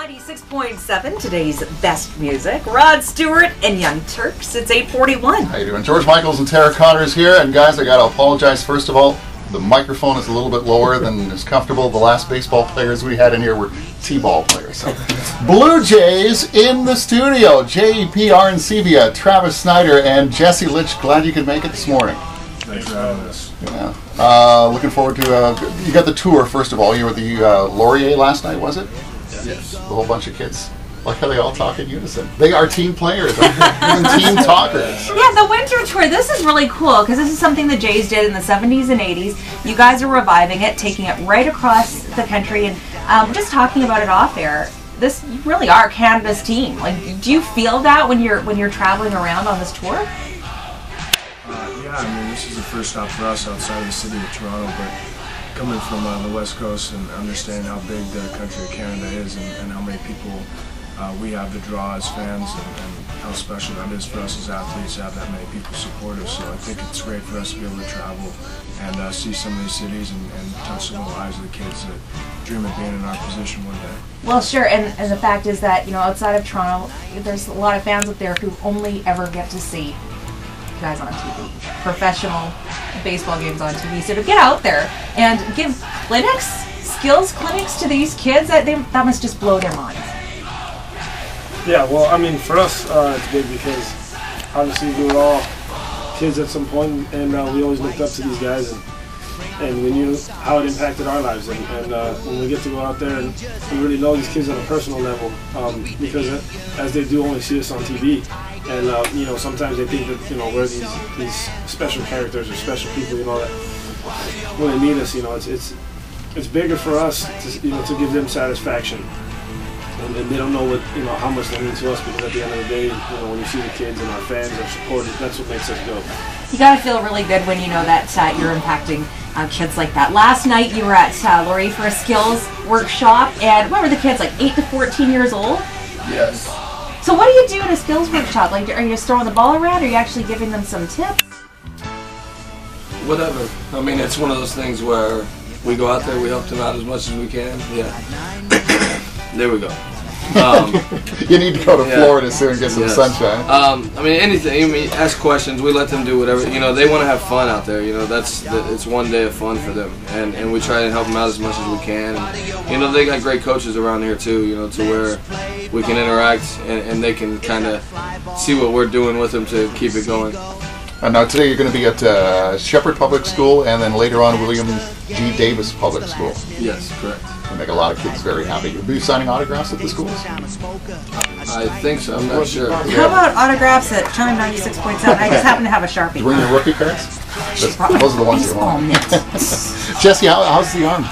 96.7, today's best music. Rod Stewart and Young Turks. It's 8:41. How you doing? George Michaels and Tara Connor's here. And guys, I got to apologize. First of all, the microphone is a little bit lower than is comfortable. The last baseball players we had in here were T-ball players. So. Blue Jays in the studio. JP Arencibia, Travis Snider, and Jesse Litsch. Glad you could make it this morning. Thanks for having us. Yeah. Looking forward to, you got the tour, first of all. You were at the Laurier last night, was it? Yes. A whole bunch of kids. Like how they all talk in unison. They are team players, even team talkers. Yeah, the winter tour, this is really cool because this is something the Jays did in the 70s and 80s. You guys are reviving it, taking it right across the country, and just talking about it off air. This, you really are Canada's team. Like, do you feel that when you're traveling around on this tour? Yeah, I mean, this is the first stop for us outside of the city of Toronto, but coming from the West Coast and understanding how big the country of Canada is and how many people we have to draw as fans and how special that is for us as athletes to have that many people support us. So I think it's great for us to be able to travel and see some of these cities and touch some of the lives of the kids that dream of being in our position one day. Well, sure, and the fact is that, outside of Toronto, there's a lot of fans up there who only ever get to see you guys on TV, professional baseball games on TV. So to get out there and give clinics, skills clinics to these kids, that must just blow their minds. Yeah, well, I mean, for us, it's big because obviously we were all kids at some point, and we always looked up to these guys, and we knew how it impacted our lives. And when we get to go out there and we really know these kids on a personal level, because as they do only see us on TV, and sometimes they think that we're these special characters or special people, that when they meet us, it's bigger for us to give them satisfaction. And they don't know how much they mean to us, because at the end of the day, when you see the kids and our fans are supported, that's what makes us go. You got to feel really good when you know that you're impacting kids like that. Last night you were at Laurier for a skills workshop, and what were the kids, like 8 to 14 years old? Yes. So what do you do in a skills workshop? Like, are you just throwing the ball around, or are you actually giving them some tips? Whatever. I mean, it's one of those things where we go out there, we help them out as much as we can. Yeah. There we go. You need to go to Florida soon and get some sunshine. I mean, anything. I mean, ask questions. We let them do whatever. They want to have fun out there. It's one day of fun for them, and we try to help them out as much as we can. And, they got great coaches around here too. To where we can interact and they can kind of see what we're doing with them to keep it going. Now today you're going to be at Shepherd Public School, and then later on William G. Davis Public School. Yes, correct. You make a lot of kids very happy. You'll be signing autographs at the schools? I think so. I'm not sure. How about autographs at CHYM 96.7? I just happen to have a Sharpie. You bring your rookie cards? Those are the ones you want. Jesse, how's the arm?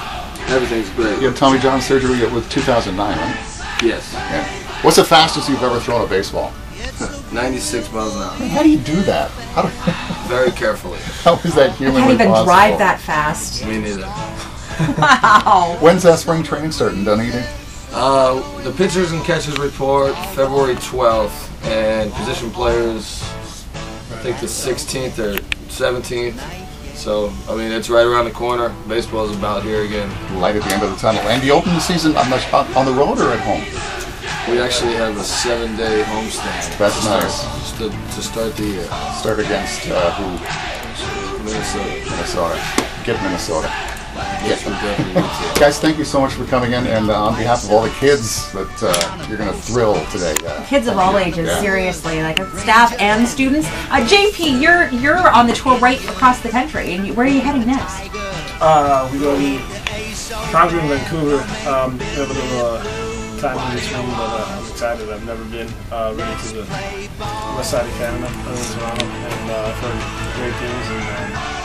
Everything's great. You had Tommy John surgery with 2009, right? Yes. Yeah. What's the fastest you've ever thrown a baseball? 96 miles an hour. How do you do that? Very carefully. How is that humanly possible? I can't even drive that fast. Me neither. Wow. When's that spring training starting, Dunedin? The pitchers and catchers report February 12th, and position players, I think the 16th or 17th. So, I mean, it's right around the corner. Baseball is about here again. Light at the end of the tunnel. And you open the season on the road or at home? We actually have a 7-day homestand. That's nice. To start the year. Start against who? Minnesota. Get Minnesota. Yes, we definitely need to. Guys, thank you so much for coming in, and on behalf of all the kids that you're going to thrill today. Kids of all ages, seriously, like staff and students. JP, you're on the tour right across the country, and where are you heading next? We go to Calgary and Vancouver. We have a little time in between, but I'm excited. I've never been really to the west side of Canada, other than Toronto, and I've heard great things, and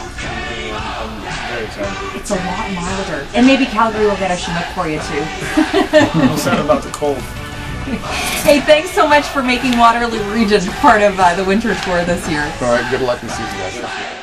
I'm very excited. It's a lot milder. And maybe Calgary will get a Chinook for you too. I'm sad about the cold. Hey, thanks so much for making Waterloo Region part of the winter tour this year. All right, good luck in season, guys.